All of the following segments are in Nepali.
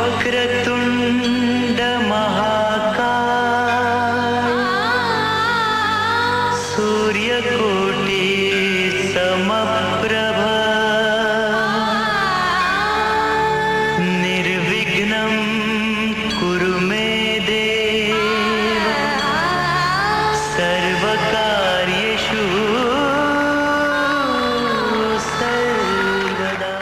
वक्रतुंड महाकाय सूर्यकोटि समप्रभ निर्विघ्नं कुरु मे देव सर्वकार्येषु सर्वदा।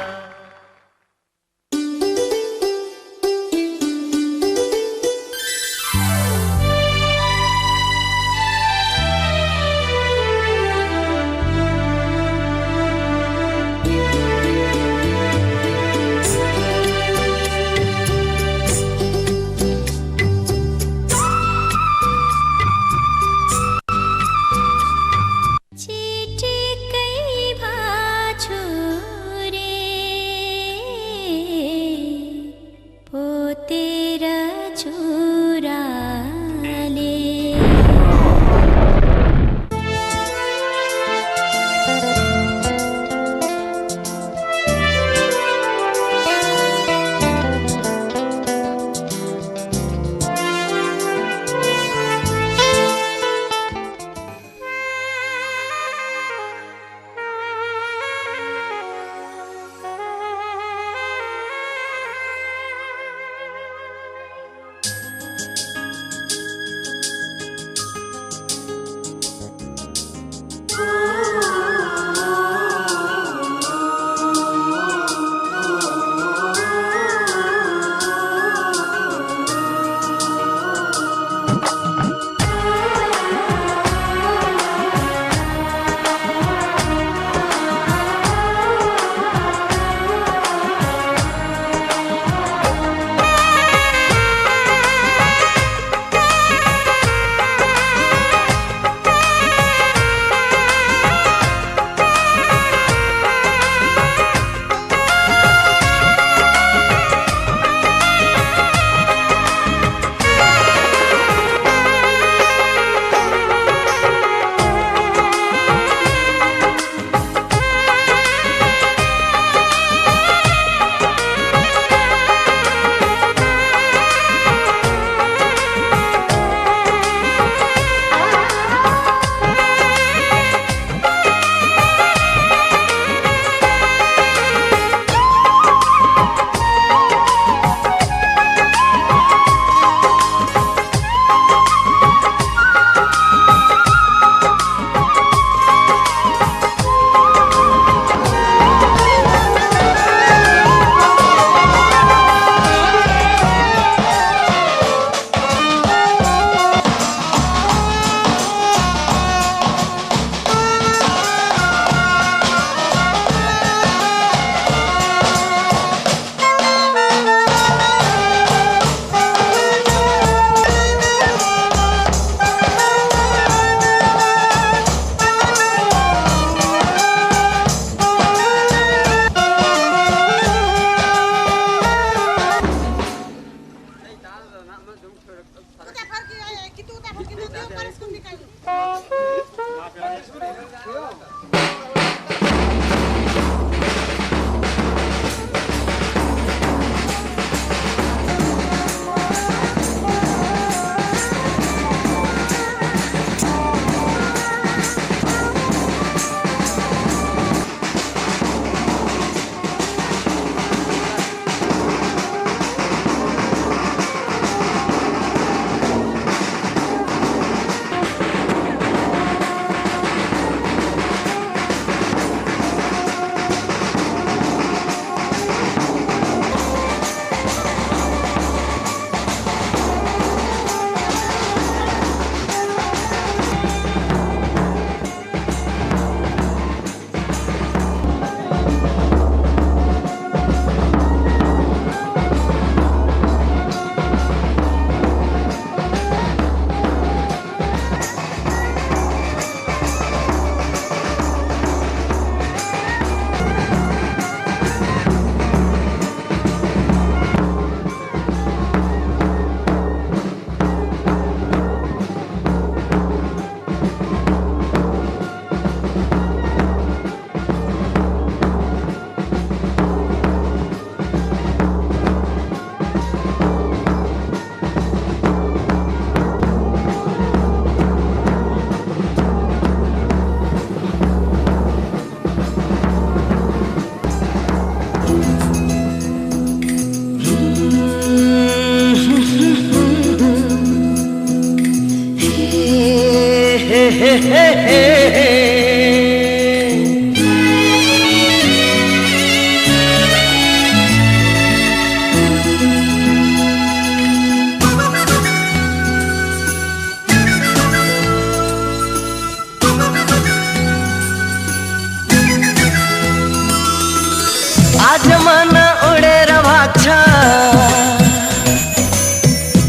आज मन उडेर भाग्छ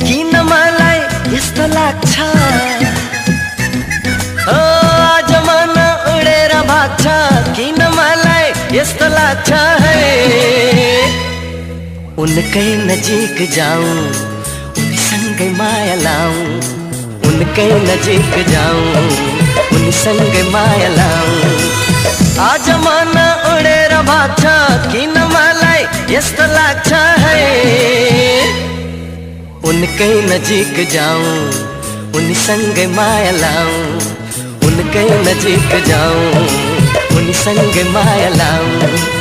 किन मलाई यस्तो लाग्छ ओ आज मन उडेर भाग्छ किन मलाई यस्तो लाग्छ है उनकै नजिक जाऊं उनीसँगै माया लाऊं उनकै नजिक जाऊं उनीसँगै माया लाऊं आज मन उडेर भाग्छ किन मलाई यस्तो लाग्छ है उनकै नजिक जाऊं उनीसँगै माया लाऊं उनकै नजिक जाऊं उनीसँगै माया लाऊं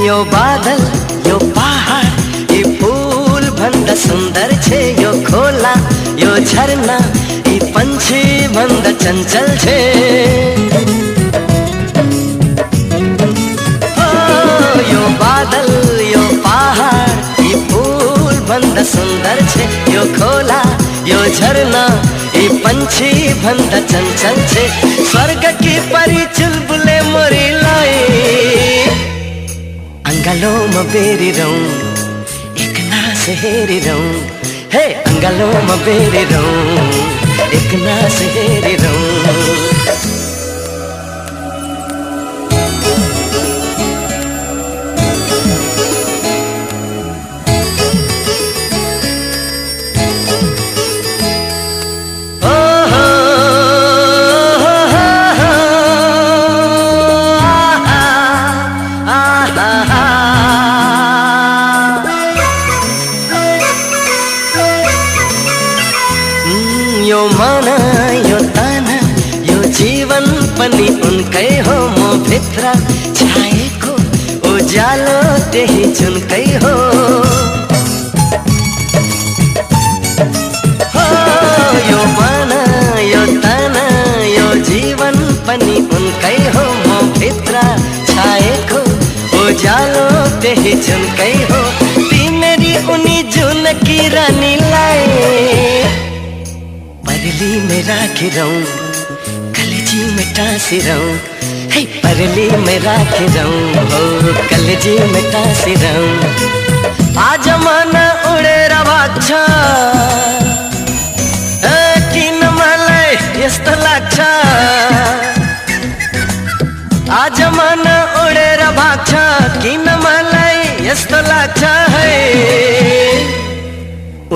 यो बादल यो पहाड यी फूल भन्दा सुन्दर छे यो खोला यो झरना यी पंछी भन्दा चञ्चल छे यो बादल यो पहाड यी फूल भन्दा सुन्दर छे यो खोला यो झरना यी पंछी भन्दा चञ्चल छे स्वर्ग की परी चुलबुले मोरीलाई अंगालोमा बेरिरौं एक नास हेरिरौं हे अंगालोमा बेरिरौं एक नास हेरिरौं यो मन यो तन यो जीवन पनि उनकै हो म भित्र छाएको उज्यालो त्यही जुनकै हो यो मन यो तन यो जीवन पनि उनकै हो म भित्र छाएको उज्यालो त्यही जुनकै हो तिमीरी उनी जुनकी रानीलाई परली में राखिरौं कलेजी में टाँसिरौं हे परली में राखिरौं हो कलेजी में टाँसिरौं आज मन उडेर भाग्छ किन मलाई यस्तो लाग्छ आज मन उडेर भाग्छ किन मलाई यस्तो लाग्छ है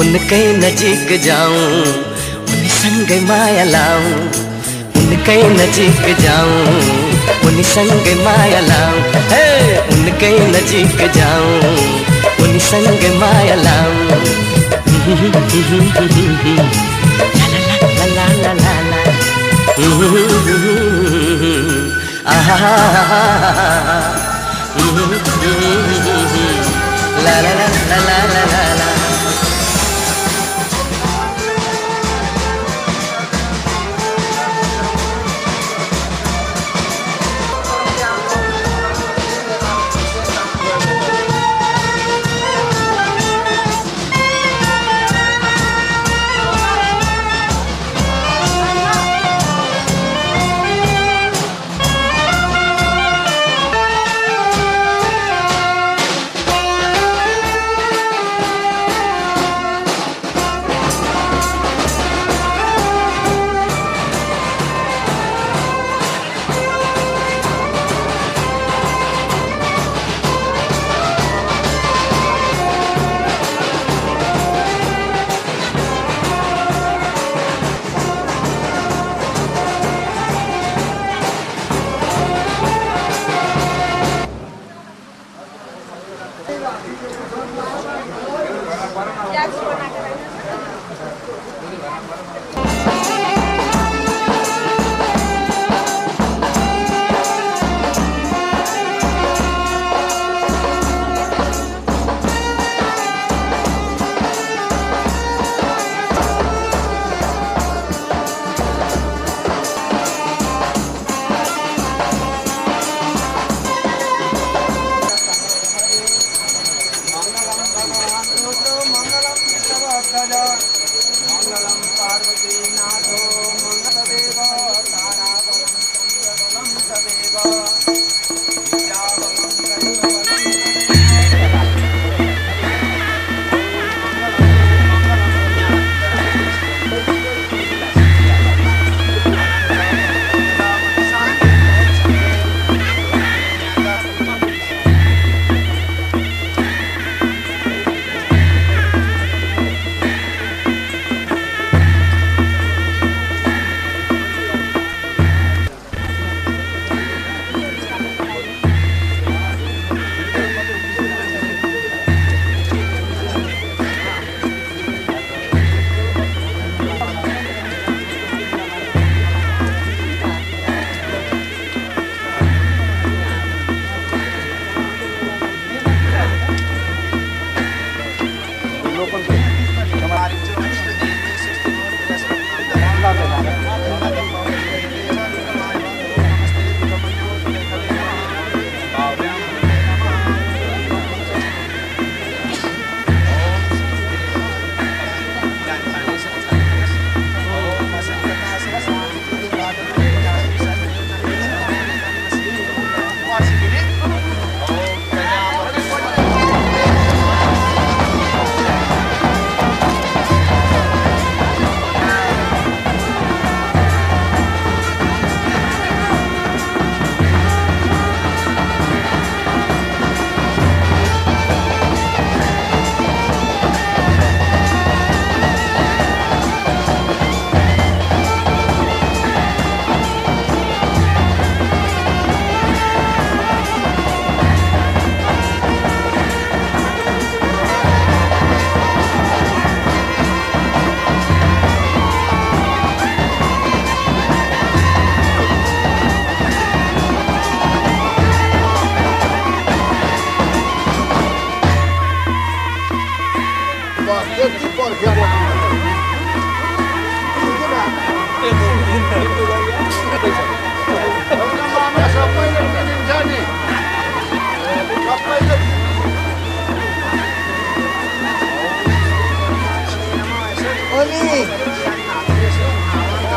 उनकै नजिक जाऊं उनीसँगै माया लाऊं उनकै नजिक जाऊं उनीसँगै माया लाऊं हे उनकै नजिक जाऊं उनीसँगै माया लाऊं ला ला ला ला ला आहा ला ला ला ला ला ला ला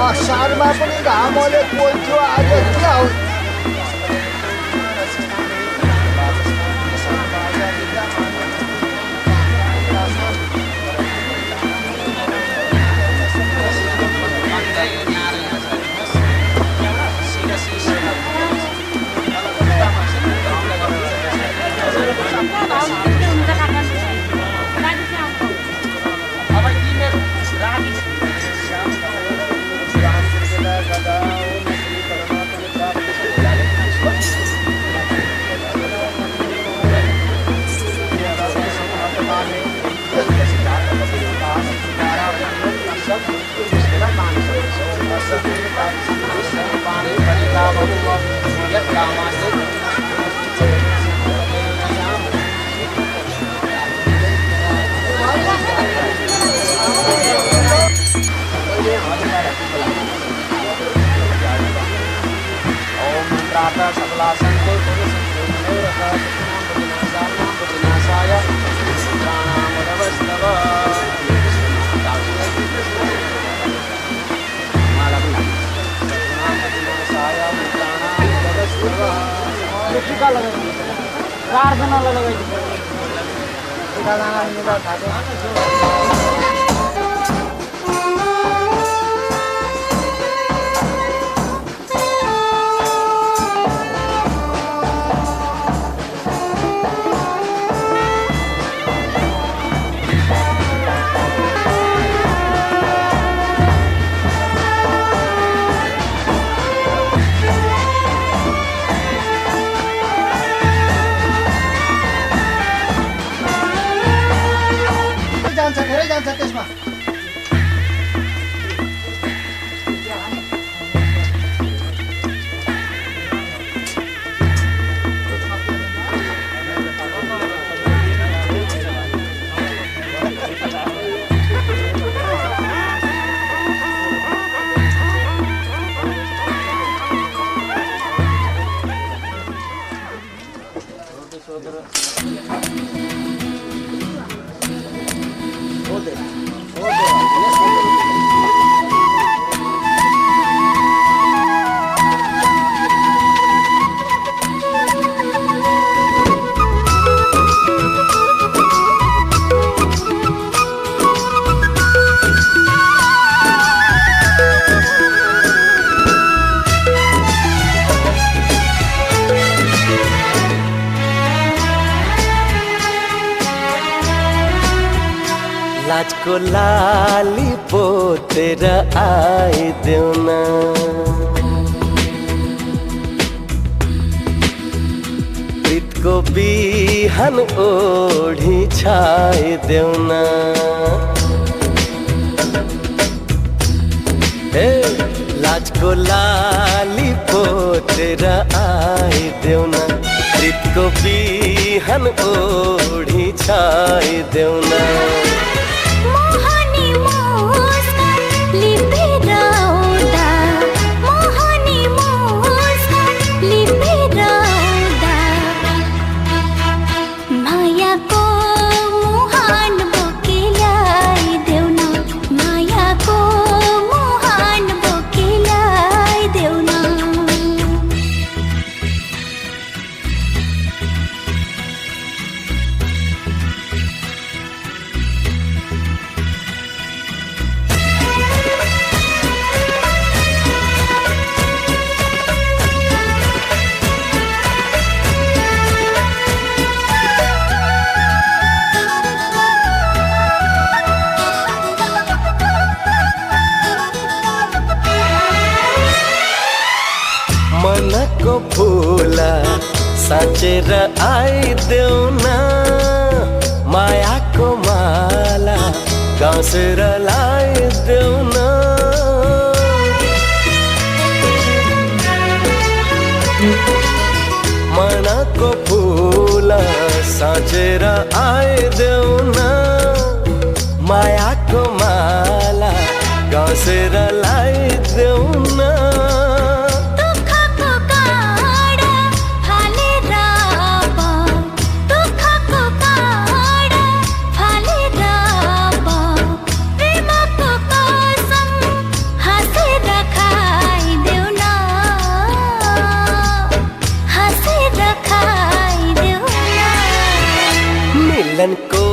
असारमा पनि घामले पोल्थ्यो आज के हो लाजको लाली पोतेर आइदेऊ न प्रीतको बिहान ओढी छाइदेऊ न हे लाजको लाली पोतेर आइदेऊ न प्रीतको बिहान ओढी छाइदेऊ न मोहनी मुस्कान लिपेर आउँदा मोहनी मुस्कान लिपेर आउँदा मायाको मुहान बोकी ल्याइदेऊ न मायाको मुहान बोकी ल्याइदेऊ न मनको फुला साँचेर आइदेऊ न मायाको माला गाँसेर लाइदेऊ न मनको फुला साँचेर आइदेऊ न मायाको माला गाँसेर लाइदेऊ न मिलनको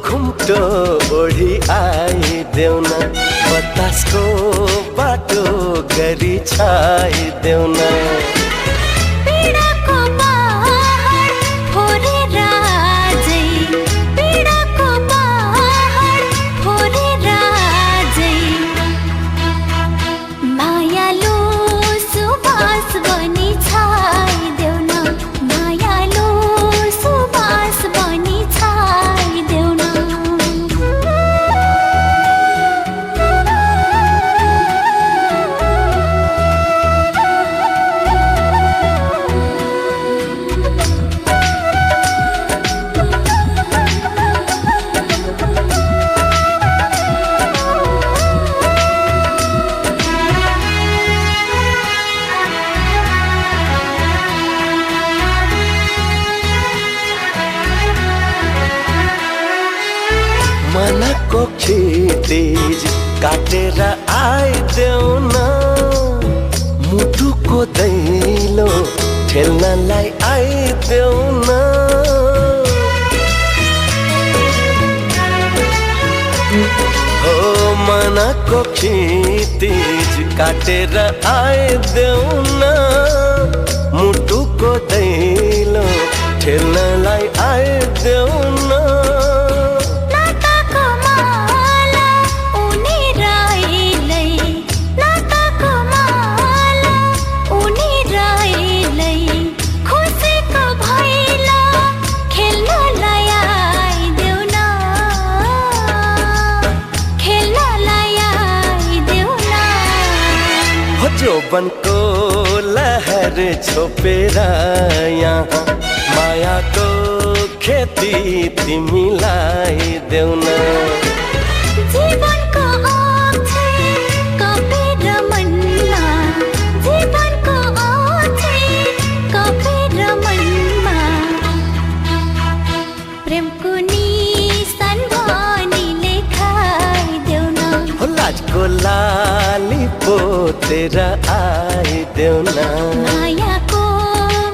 खुम्टो ओढी आइदेऊ न बतासको बाटो गरी छाइदेऊ न पीडाको पहाड फोरेर आजै पीडाको पहाड फोरेर आजै मायालु सुबास बनी छाइदेऊ न मायालु सुबास बनी छाइदेऊ न मनको क्षितिज काटेर आइदेऊ न मुटुको दैलो ठेल्नलाई आइदेऊ न हो मनको क्षितिज काटेर आइदेऊ न मुटुको दैलो ठेल्नलाई आइदेऊ न जोबनको लहर छोपेर यहाँ मायाको खेती तिमीलाई देऊ न जीवनको ओछे कपेर मनमा जीवनको ओछे कपेर मनमा प्रेमको निशान भनी लेखाइदेऊ न लाजको लाली पोतेर आइदेऊ न मायाको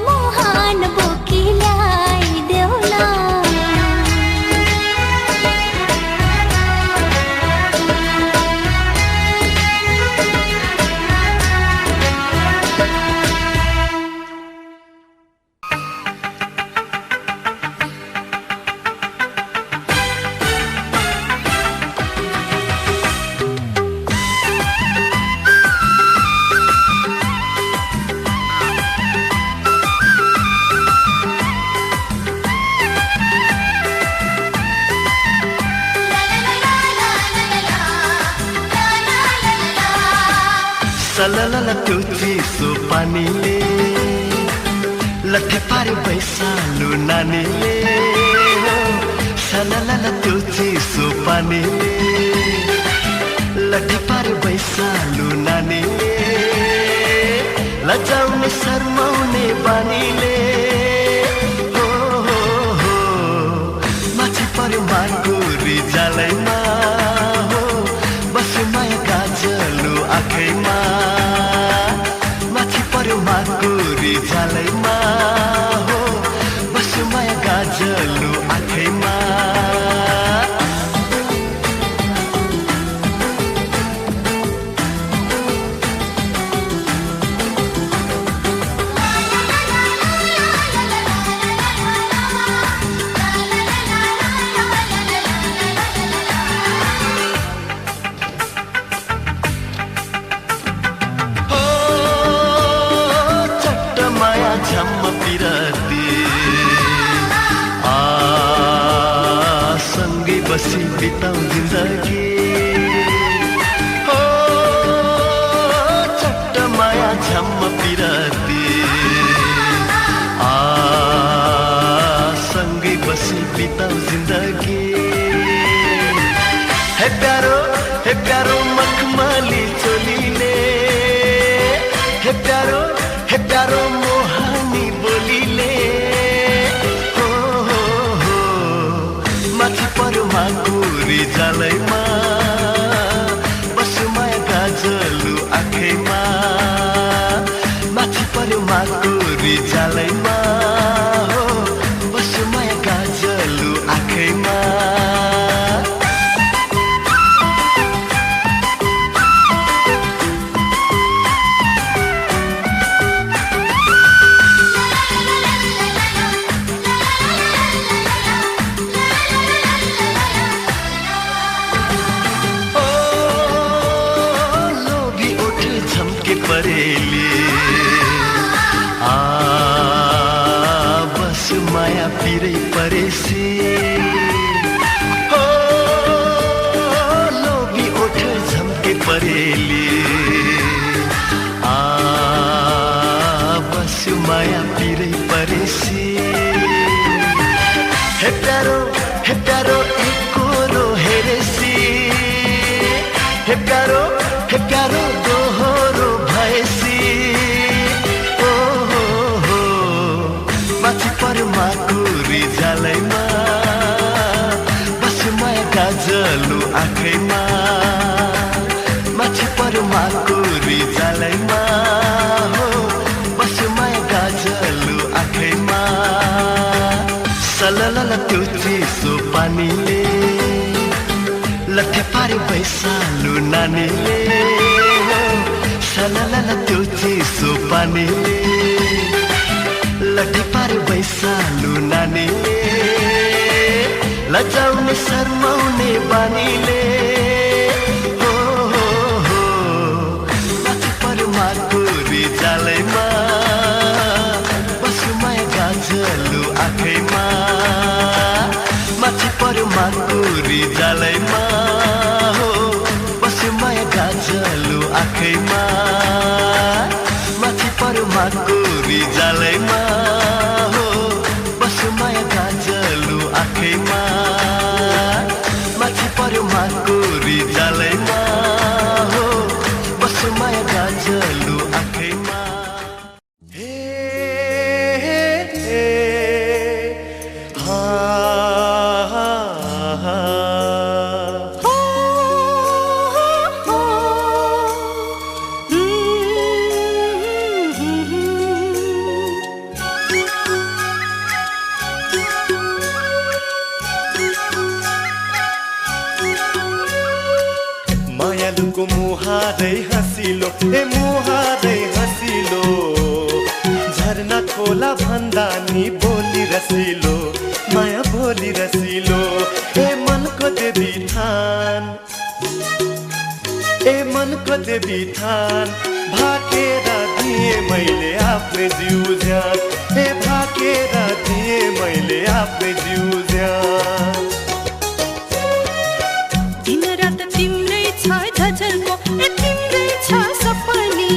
मुहान बोकी ल्याइदेऊ न सललल त्यो चिसो पानीले लट्ठी पार्यो पैसालु नानीले सललल त्यो चिसो पानीले लट्ठी पार्यो पैसालु नानीले लजाउने शर्माउने बानीले हो हो हो माथि पर्यो मार्को रिजालैमा हो बस्यो माया गाजलु आँखैमा माथि पर्यो मार्को रिजालैमा हो बस्यो माया गाजलु आँखैमा झम्म पिरती सँगै बसी बिताउ जिन्दगी हो चट्ट माया झम्म पिरती सँगै बसी बिताउ जिन्दगी हे प्यारो मखमली चोलीले हे प्यारो मोहानी बोलीले हो हो हो माथि पर्यो माको रिजालैमा बस्यो माया गाजलु आँखैमा माथि पर्यो माको रिजालैमा हो बस्यो माया गाजलु आँखैमा परेली बस माया पिरै परेसी हो लोभी ओठ झम्के परेली बस माया पिरै परेसी हे प्यारो एकोरो हेरेसी हे प्यारो दोहोरो भएसी ओ हो हो माथि पर्यो माको रिजालैमा बस्यो माया गाजलु आँखैमा माथि पर्यो माको रिजालैमा हो बस्यो माया गाजलु आँखैमा सललल त्यो चिसो पानीले लट्ठी पार्यो पैसालु नानीले सललल त्यो चिसो पानीले लट्ठी पार्यो पैसालु नानीले लजाउने शर्माउने बानीले हो हो हो माथि पर्यो मार्को रिजालैमा बस्यो माया गाजलु आँखैमा माथि पर्यो मार्को रिजालैमा हो बस्यो माया गाजलु आँखैमा माथि पर्यो मार्को रिजालैमा हो बस्यो माया गाजलु आँखैमा माथि पर्यो मार्को रिजालैमा हो बस्यो माया गाजलु आँखैमा मायालुको मुहारै हँसिलो मुहारै हँसिलो झरना खोला भन्दा नि बोली रसिलो माया बोली रसिलो मनको देवी थान भाकेर दिए मैले आफ्नै जिउ ज्यान भाकेर दिए मैले आफ्नै जिउ ज्यान दिन रात तिम्रै छ झझल्को तिम्रै छ सपनी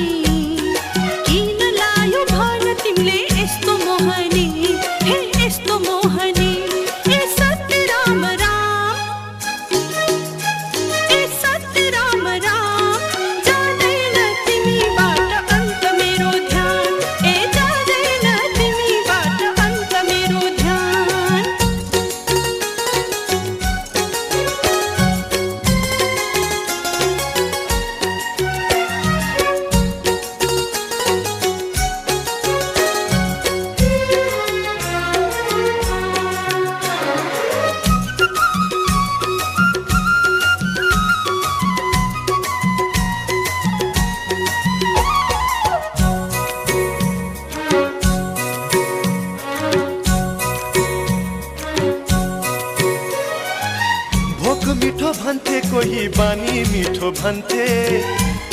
मिठो भन्थे कोही बानी मिठो भन्थे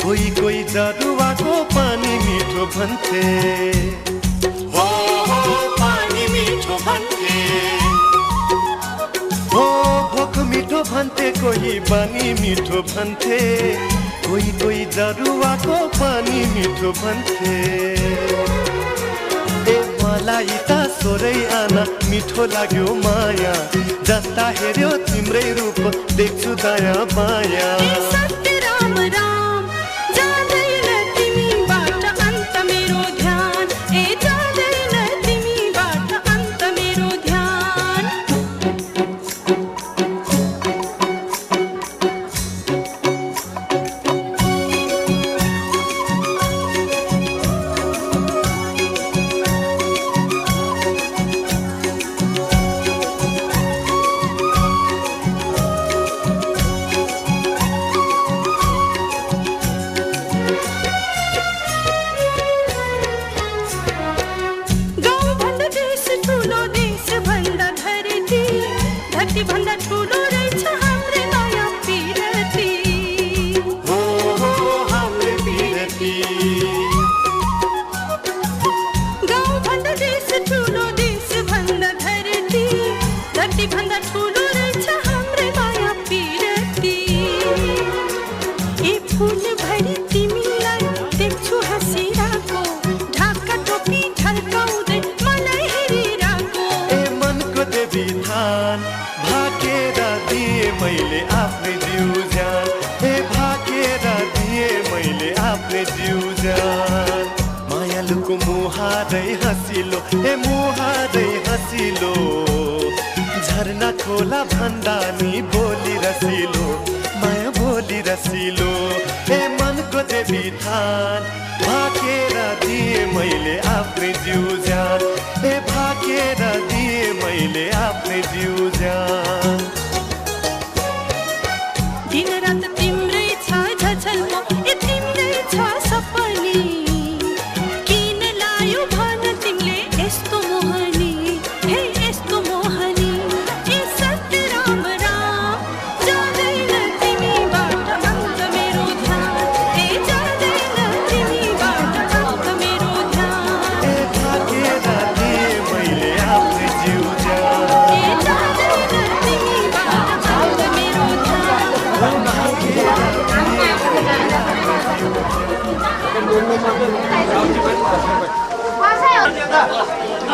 कोही कोही जरुवाको पानी मिठो भन्थे हो पानी मिठो भन्थे हो भोक मिठो भन्थे कोही बानी मिठो भन्थे कोही कोही जरुवाको पानी मिठो भन्थे ए मलाई त सोरै आना मिठो लाग्यो माया जता हेर्यो तिम्रै रूप देख्छु दया माया सत्य राम राम जाँदैन तिमीबाट अन्त मेरो ध्यान ए जाँदैन तिमीबाट अन्त मेरो ध्यान भन्दा ठुलो रहेछ हाम्रै माया पिरती हो हाम्रै पिरती गाउँ भन्दा देश ठुलो देश भन्दा धरती धरती भन्दा ठुलो रहेछ हाम्रै माया पिरती ए फुल भरि तिमीलाई देख्छु हाँसिरहेको ढाका टोपी झल्काउँदै मलाई हेरिरहेको ए मनको देवी थान भाकेर दिए मैले आफ्नै जिउ ज्यान हे भाकेर दिए मैले आफ्नै जिउ ज्यान मायालुको मुहारै हँसिलो हे मुहारै हँसिलो झरना खोला भन्दा नि बोली रसिलो माया बोली रसिलो हे मनको देवी थान भाकेर दिए मैले आफ्नै जिउ ज्यान हे भाकेर दिए मैले आफ्नै जिउ ज्यान दिन रात तिम्रै छ झझल्म ए तिम्रै छ सपनी किन लायो भन तिमीले यस्तो मोहनी हे यस्तो मोहनी ए सत्य राम राम जाँदैन तिमीबाट अन्त मेरो ध्यान ए जाँदैन तिमीबाट अन्त मेरो ध्यान ए भाकेर दिए मैले आफ्नै जिउ ज्यान ए जाँदैन तिमीबाट अन्त मेरो ध्यान Saya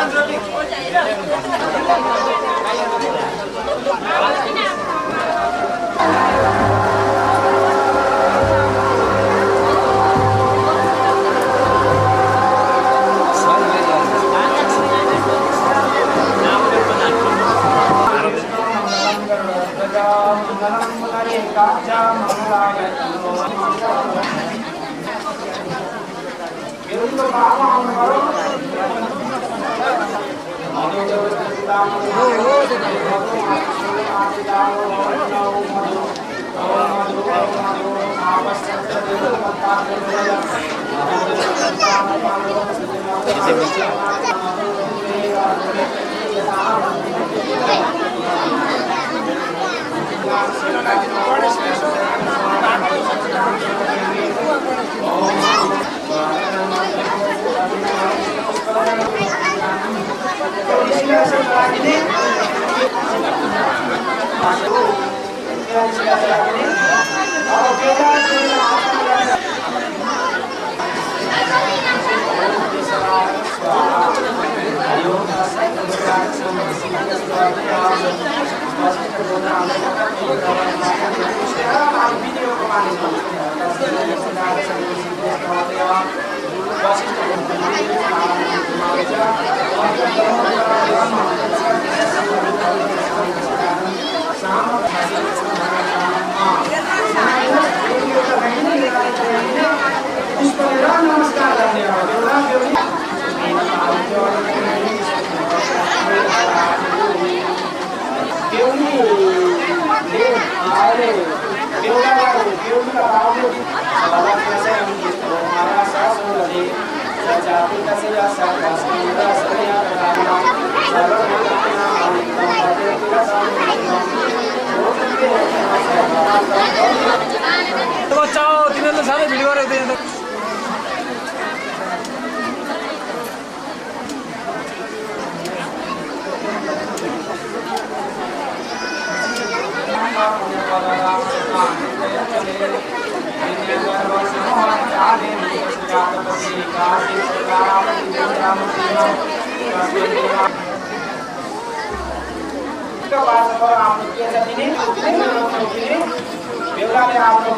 बेहुलाले आफ्नो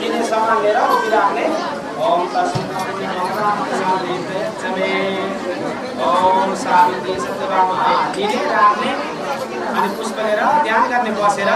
दिने सामान लिएर उभिराख्ने ओम ओम सावित्री सत्यभामा दिने राख्ने अनि पुष्प लिएर ध्यान गर्ने बसेर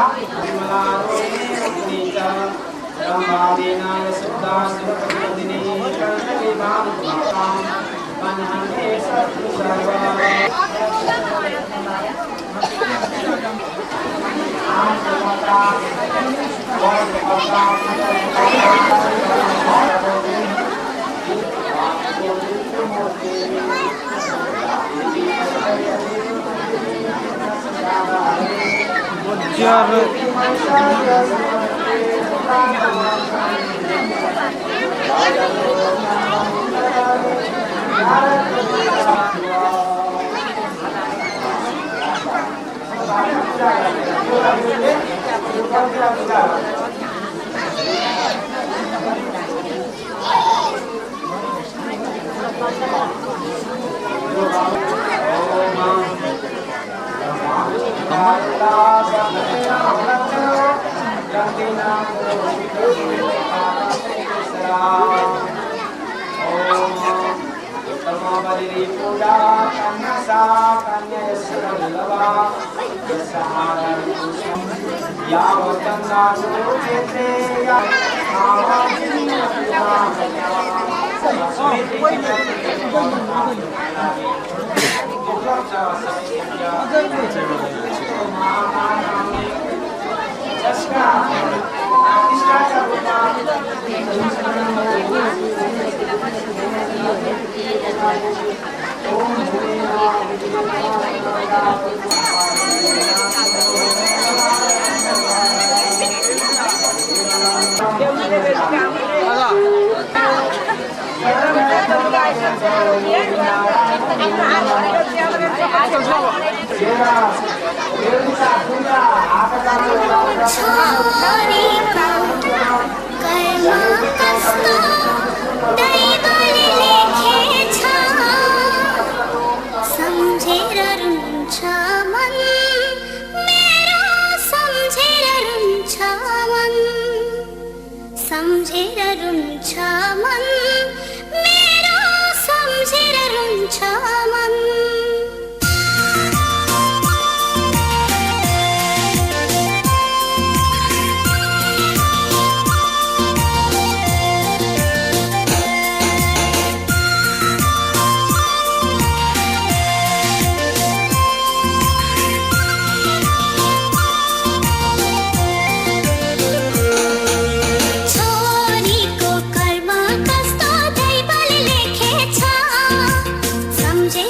छोरीको कर्म कस्तो दैवले लेखेछ, सम्झे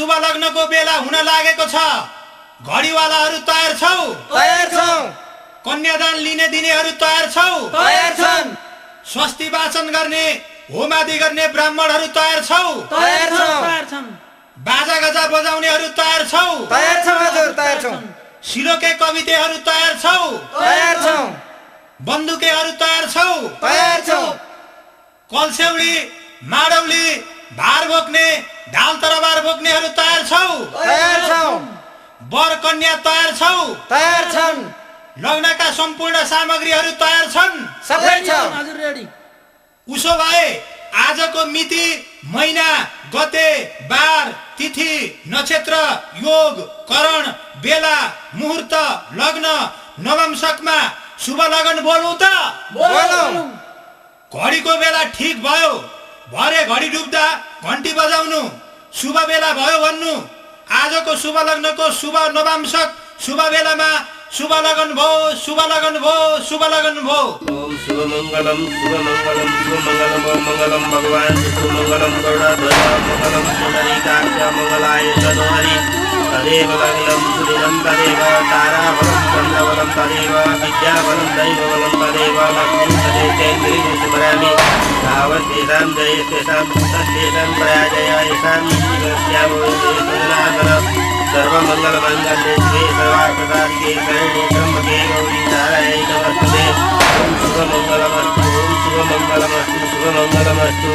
शुभ लग्नको बेला हुन लागेको छ। घडीवालाहरू तयार छौ? तयार छौं। कन्यादान लिने दिनेहरू तयार छौ? तयार छन्। स्वस्ति वाचन गर्ने होमादि गर्ने ब्राह्मणहरू तयार छौ? तयार छौं। बाजा गजा बजाउनेहरू तयार छौ? तयार छौं हजुर, तयार छौं। सिरोके कवितेहरू तयार छौ? तयार छौं। बन्दुकेहरू तयार छौ? तयार छौं। कल्स्यौडी, माडौली, भार बोक्ने, ढाल तरबार बोक्नेहरू तयार छौ? तयार छौं। वर कन्या तयार छौ? तयार छन्। लग्नका सम्पूर्ण सामग्रीहरू तयार छन्? सबै छ। उसो भए आजको मिति, महिना, गते, बार, तिथि, नक्षत्र, योग, करण, बेला, मुहूर्त, लग्न, नवंशकमा शुभ लगन बोलौँ त? बोलौँ। घडीको बेला ठिक भयो, भरे घडी डुब्दा घन्टी बजाउनु, शुभ बेला भयो भन्नु। आजको शुभ लग्नको शुभ नवांशक शुभ बेलामा शुभ लगन भो, शुभ लगन भो, शुभ लगन भो। ओम शुभ मंगलम ओम मंगलम भगवान विष्णु मंगलम गरुड़ध्वज मंगलम पुंडरीकाक्ष मंगलाय तनोहरि। तदेव लग्नं सुदिनं तदेव ताराबलं चन्द्रबलं तदेव विद्याबलं दैवबलं तदेव लक्ष्मीं तदेतेन्द्रिं स्मरामि। तावद्देशां जयस्तेषां तस्तेषां पराजय येषां जीवस्यामो सर्वमंगलमांगल्ये शिवे सर्वार्थसाधिके शरण्ये त्र्यंबके गौरी नारायणी नमोस्तुते। ओम शुभमंगलमस्तु, ओम शुभमंगलमस्तु, शुभमंगलमस्तु।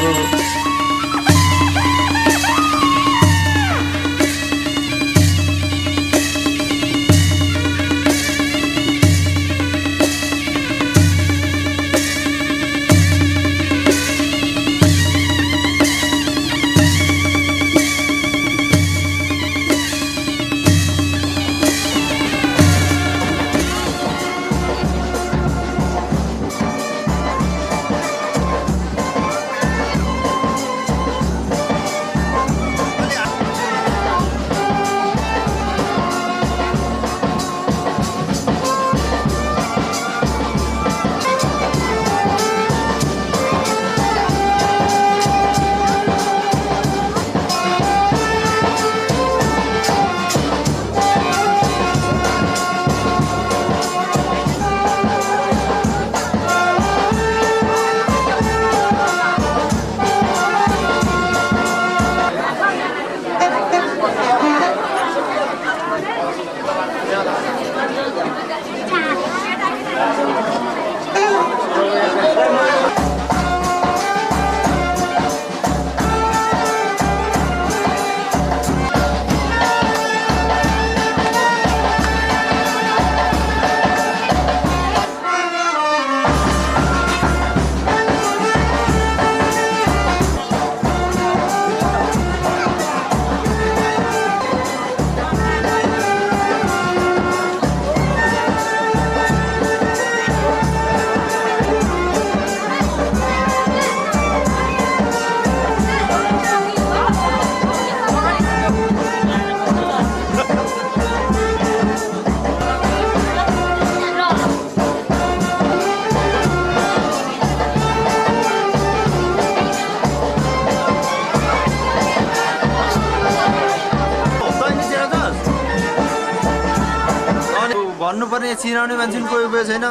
भन्नुपर्ने चिनाउने मान्छे पनि कोही कोही छैन।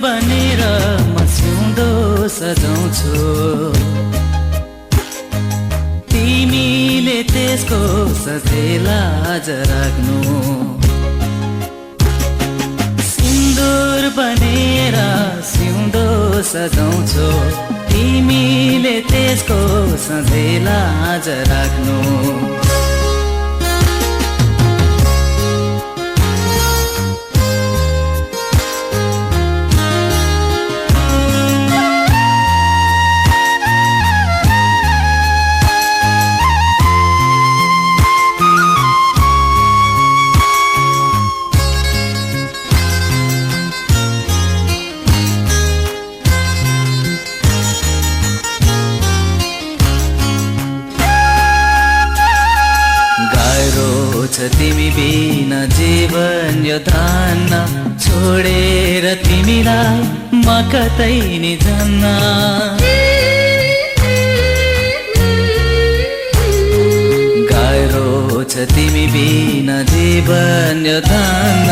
बनेर म सिउँदो सजाउँछु तिमीले त्यसको सधैँ लाज राख्नु सिन्दुर बनेर सिउँदो सजाउँछु तिमीले त्यसको सधैँ लाज राख्नु तिमी बिना जीवन यो धान्न छोडेर तिमीलाई म कतै नि जान्न गाह्रो छ तिमी बिना जीवन यो धान्न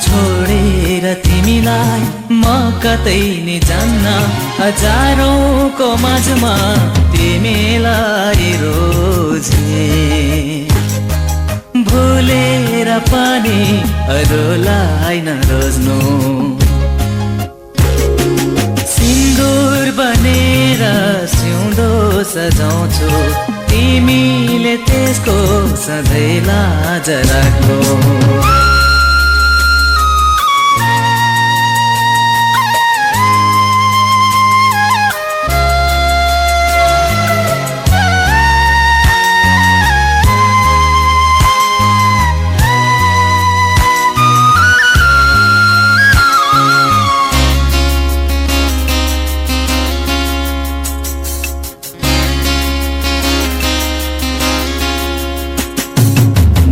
छोडेर तिमीलाई म कतै नि जान्न हजारौंको माझमा तिमीलाई रोजे भुलेर पनि अरूलाई नरोज्नु सिन्दुर बनेर सिउँदो सजाउँछु तिमीले त्यसको सधैँ लाज राख्नु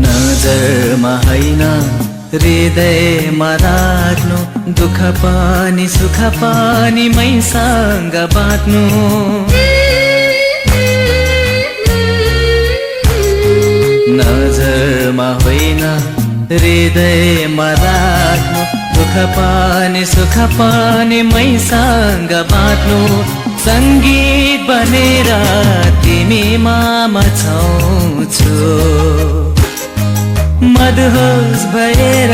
नजरमा हैन हृदयमा राख्नु दुःख पनि सुख पनि मैसँग बाँड्नु नजरमा होइन हृदयमा राख्नु दुःख पनि सुख पनि मैसँग बाँड्नु संगीत बनेर तिमीमा म छाउँछु मदहोस भएर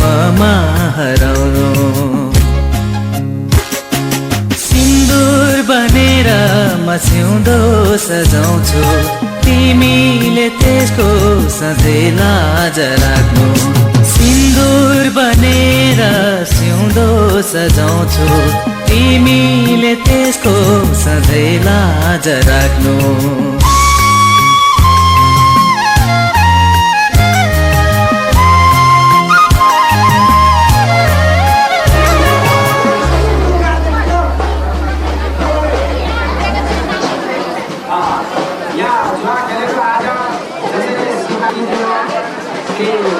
ममा हराउनु सिन्दुर बनेर म सिउँदो सजाउँछु तिमीले त्यसको सधैँ लाज राख्नु सिन्दुर बनेर सिउँदो सजाउँछु तिमीले त्यसको सधैँ लाज राख्नु लागि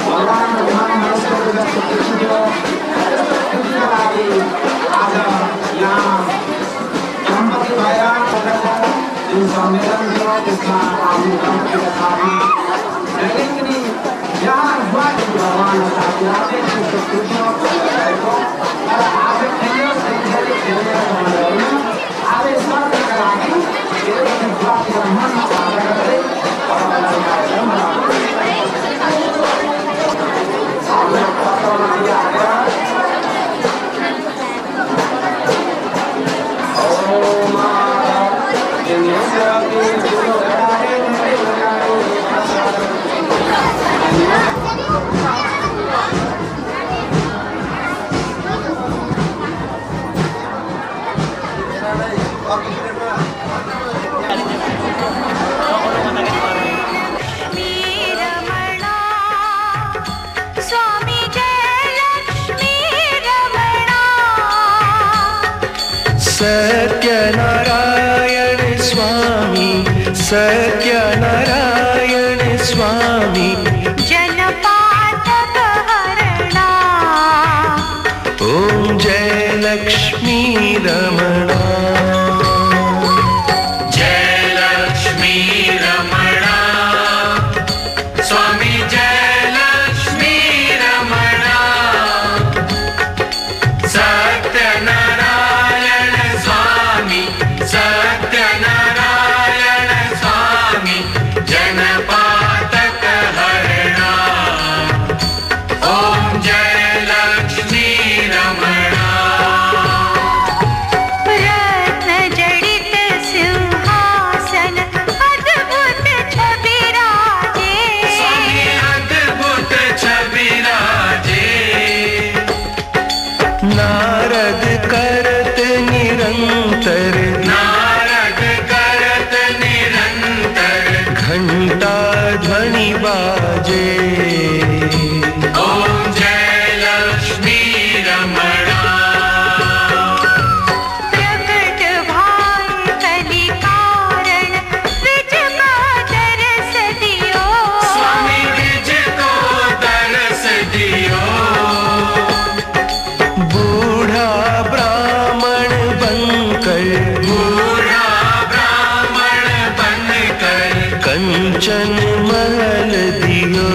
भगवानको ध्यान नमस्कार जस्तो देखियो। त्यस्तो खुसीका लागि आज यहाँ दम्पति भएर जुन सम्मेलन थियो त्यसमा हामी दम्पतिका साथी जहिले पनि यहाँ भगवानको साथी राख्दै त्यस्तो खुसी भएको। तर आज खेल्यो सैद्धान्तिक खेल्यो होइन, आज स्वास्थ्यका लागि धेरै पनि स्वास्थ्य मनमा आशा गर्दै सत्यनारायण स्वामी, सत्यनारायण स्वामी, जनपातक हरणा, ओम जय लक्ष्मी रमणा, जय लक्ष्मी रमणा, स्वामी जय लक्ष्मी रमणा, सत्यनारायण स्वामी, सत्यनारायण स्वामी, जनपातक हरणा, ओम जय लक्ष्मी रमणा। रत्न जडित सिंहासन अद्भुत छबिराजे, स्वामी अद्भुत छबिराजे, नारद करत निरंतर, नारद करत निरंतर, घंटा ध्वनि बाजे, ओम जय लक्ष्मी रमणा। प्रकट भाई कलि कारण विज का दरस दियो, स्वामी निज को दरस दियो, बूढ़ा ब्राह्मण बनकर, बूढ़ा ब्राह्मण बनकर, कंचन महल दियो,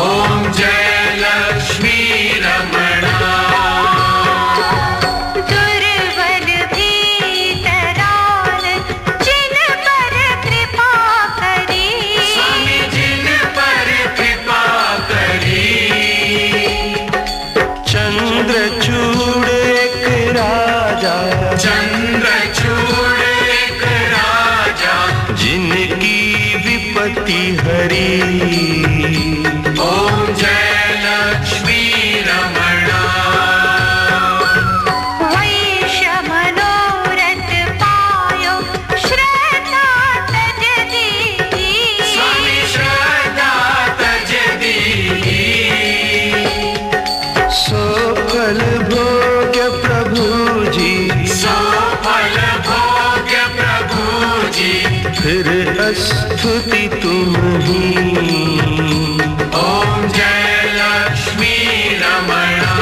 ओम जय लक्ष्मी रमणा। दुर्बल भीतराल जिन पर कृपा करी, स्वामी जिन पर कृपा करी, चंद्रचूड़ एक राजा, चंद्रचूड़ एक राजा, जिनकी विपत्ति हरी, ओम जय लक्ष्मी रमणा। वैश्य मनोरथ पायो श्रद्धा तज दीनी, स्वामी श्रद्धा तज दीनी, सोफल भोग्य प्रभु जी, सफल भोग्य प्रभु जी, फिर स्तुति तुम ही, ओम जय लक्ष्मी रमणा।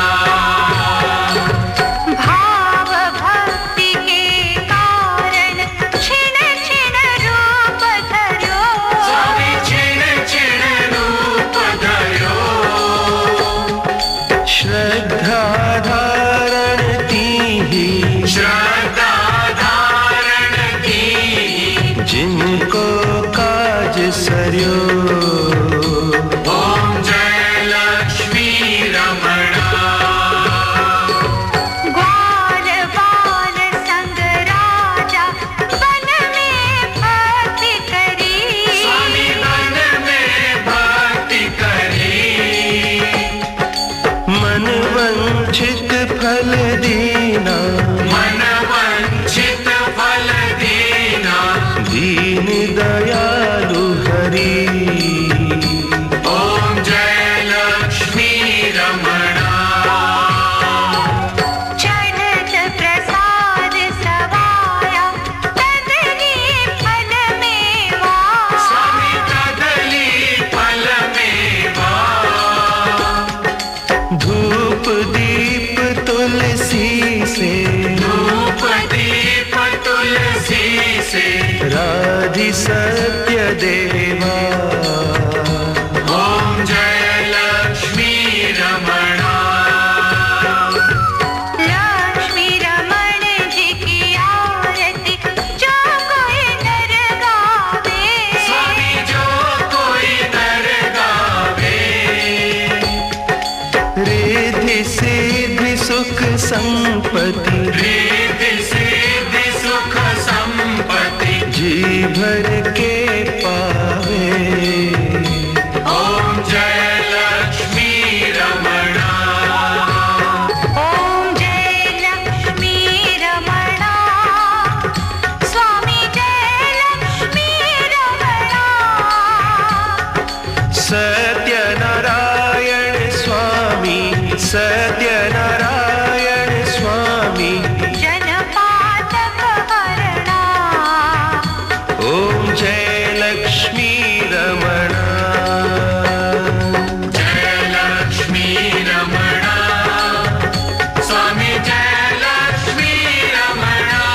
भाव भक्ति के कारण छिन छिन रूप धरो, स्वामी छिन छिन रूप धरो, श्रद्धा धारण कीन्ही, श्रद्धा धारण कीन्ही, जिनको काज सर्यो, ओम जय लक्ष्मी रमणा। ग्वाल बाल संग राजा वन में भक्ति करी, स्वामी वन में भक्ति करी, मन वंचित फल दीना, मन वंचित फल दीना, दीन दयालु हरि, संपत्ति, रिद्धि सिद्धि सुख संपत्ति, जी भर के पावे। ओम जय लक्ष्मी रमणा, ओम जय लक्ष्मी रमणा, स्वामी जय लक्ष्मी रमणा। सत्यनारायण स्वामी, सत्यनारायण स्वामी, जनपातक हरणा। ओम जय लक्ष्मी रमणा। जय लक्ष्मी रमणा, स्वामी जय लक्ष्मी रमणा।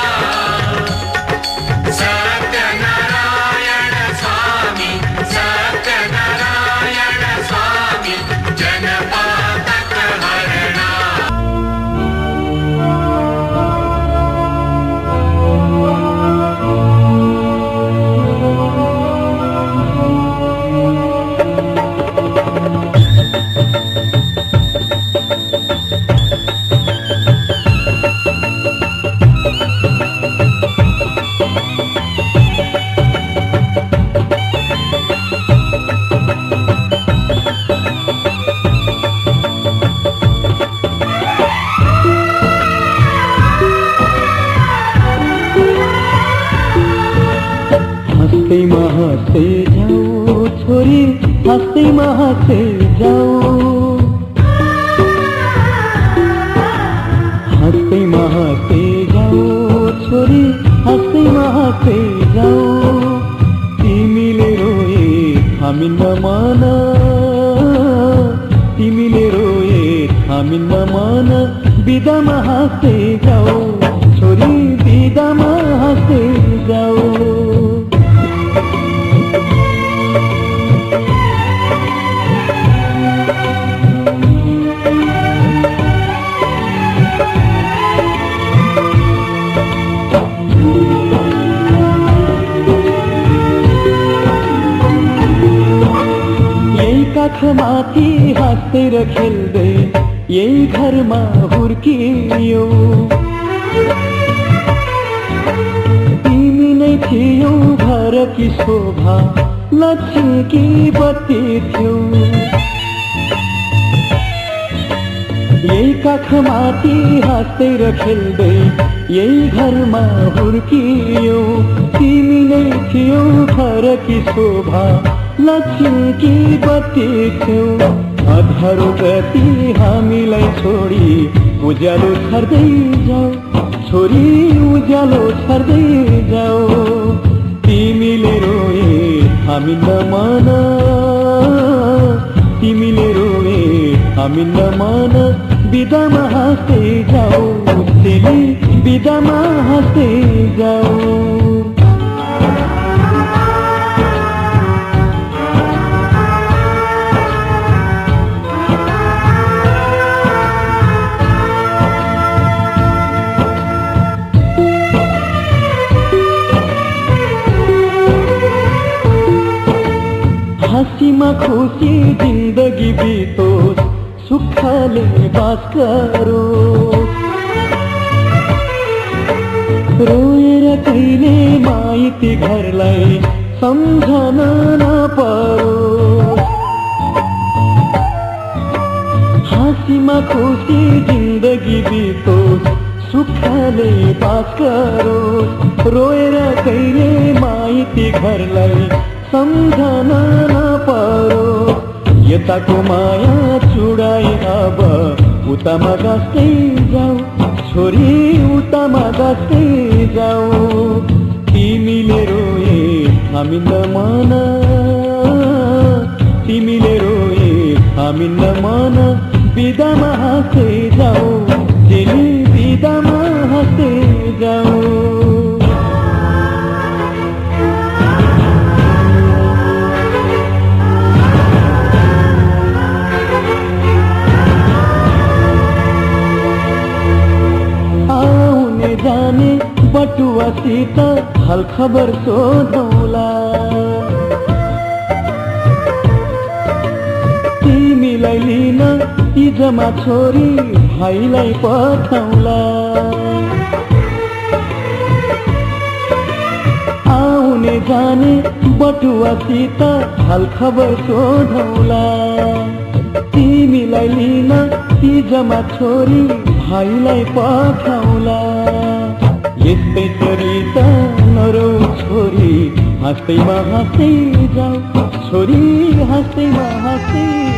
सत्यनारायण स्वामी, सत्यनारायण स्वामी, जनपातक हरणा। हंसते जाओ छोरी, हंसते जाओ, हंसते जाओ छोरी, हंसते जाओ। तिमीले रोए थामिन्न मन, तिमीले रोए थामिन्न मन, बिदामा हाँस्दै जाऊ छोरी, बिदामा हाँस्दै जाऊ। काखमाथि हाँस्दै र खेल्दै यही घरमा हुर्कियो, तिमी नै थियौ घरकी शोभा, लक्ष्मीकी बत्ती थियौ। यही काखमाथि हाँस्दै र खेल्दै यही घरमा हुर्कियो, तिमी नै थियौ घरकी शोभा, लक्ष्मीकी बत्ती थियौ। अँध्यारो गति हामीलाई छोडी उज्यालो छर्दै जाऊ छोरी, उज्यालो छर्दै जाऊ। तिमीले रोए हामीन्न मन, तिमीले रोए हामीन्न मन, बिदामा हाँस्दै जाऊ तिमी, बिदामा हाँस्दै जाऊ। हाँसीमा खुसी जिन्दगी बितोस्, सुखले बास करोस्। रोएर कहिले माइती घरलाई सम्झन नपरोस्। हाँसीमा खुसी जिन्दगी बितोस्, सुखले बास करोस्। रोएर कहिले माइती घरलाई सम्झन नपरोस्। यताको माया चुडाई अब उतामा गाँस्दै जाऊ छोरी, उतामा गाँस्दै जाऊ। तिमीले रोए हामीन्न मन, तिमीले रोए हामीन्न मन, बिदामा हाँस्दै जाऊ चेली, बिदामा हाँस्दै जाऊ। जाने बटुवासित हाल खबर सोधौला, तिमीलाई लिन तीजमा छोरी भाइलाई पठाउला आउने जाने बटुवासित हाल खबर सोधौला तिमीलाई लिन तीजमा छोरी भाइलाई पठाउला यस्तै छोरी त नरौ छोरी हाँस्दैमा हाँस्दै जाऊ छोरी हाँस्दैमा हाँस्दै